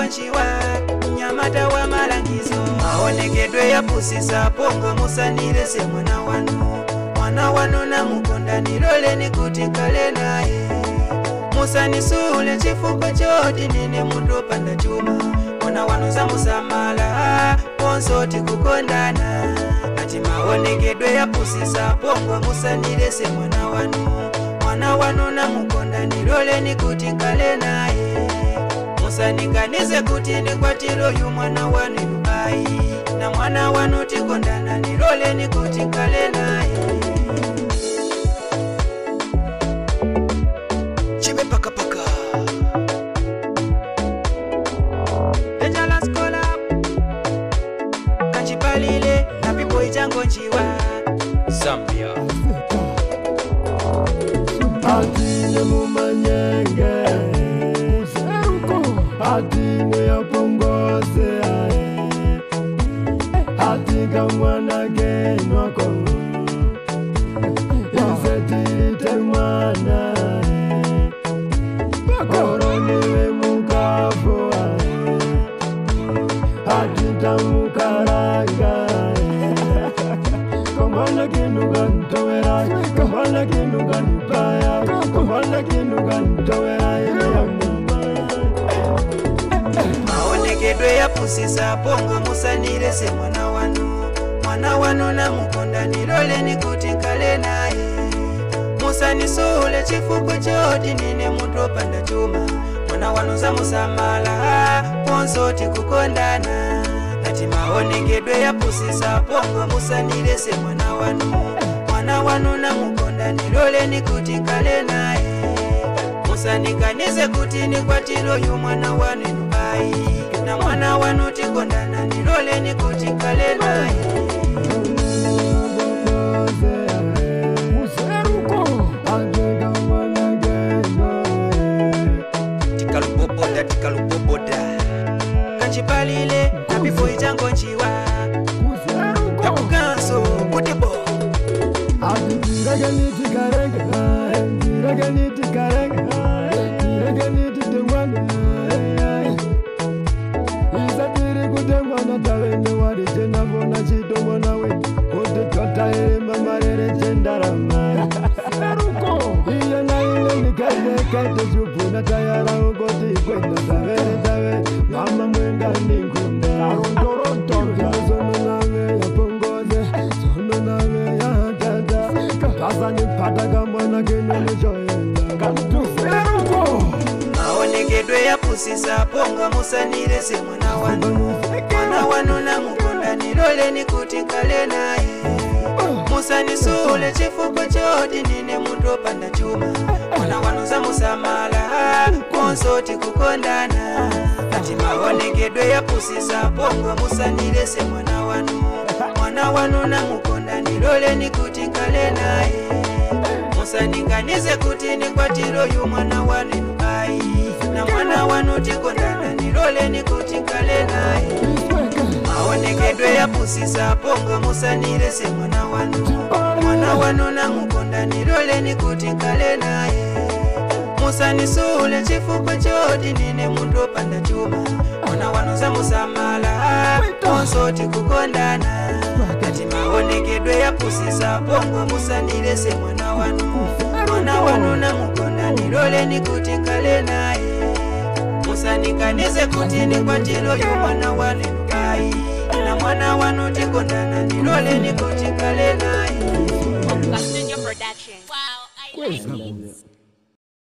nchiwa nyamata wa malangizo maonekedwe ya pusisa pongo musanirese mwana wanu na mukonda niloleni kuti kale naye musanisule chifuko choti nine mundu panda chuma mwana wanu za musamala konsoti kukondana ati maonekedwe ya pusisa pongo musanirese mwana wanu na mukonda niloleni kuti kale naye musaninganize kuti nikwatilo yu mwana wanu yubai na mwana wanu tikondana niloleni kuti kale naye chime paka paka Ejala skola kanchipalile na pipo ichango nchiwa Zambia Atine mumanyenge Atine ya pongoze Atika mwana genwako Isetite mwana Koroniwe mukafo Atita mukaranga Kamana kinuga ntowera Kamana kinuga ntaya Kamana kinuga ntowera maonekedwe ya pusisa pongo musanirese mwana wanu na mukonda niloleni kuti kale naye musanisule chifuko choti nine mundu panda chuma mwana wanu za musamala konsoti kukondana ati maonekedwe ya pusisa pongo musanirese mwana wanu na mukonda niloleni kuti kale naye musanikanize kuti nikwatilo yu mwana wanu yubai na mwana wanu tikondana niloleni kuti kale naye tikalupopoda kanchipalile na pipo ichango nchiwa takukanso kutibo Mama mwenga ningunde maonekedwe ya pusisa pongo musanirese mwana wanu na mukonda niloleni kuti kale naye musanisule chifuko choti nine mundu panda chuma mwana wanu za musamala konsoti kukondana ati maonekedwe ya pusisa pongo musanirese mwana wanu na mukonda niloleni kuti kale naye musaninganize kuti nikwatilo yu mwana wanu yubai na mwana wanu tikondana niloleni kuti kale naye maonekedwe ya pusisa pongo musanirese mwana wanu na mukonda niloleni kuti kale naye musanisule chifuko choti nine mundu panda chuma mwana wanu za musamala konsoti kukondana ati maonekedwe ya pusisa pongo musanirese mwana wanu na mukonda niloleni kuti kale naye musanikanize kuti nikwatilo yu mwana wanu yubai na mwana wanu tikondana niloleni kuti kale naye Production. Wow, I like it.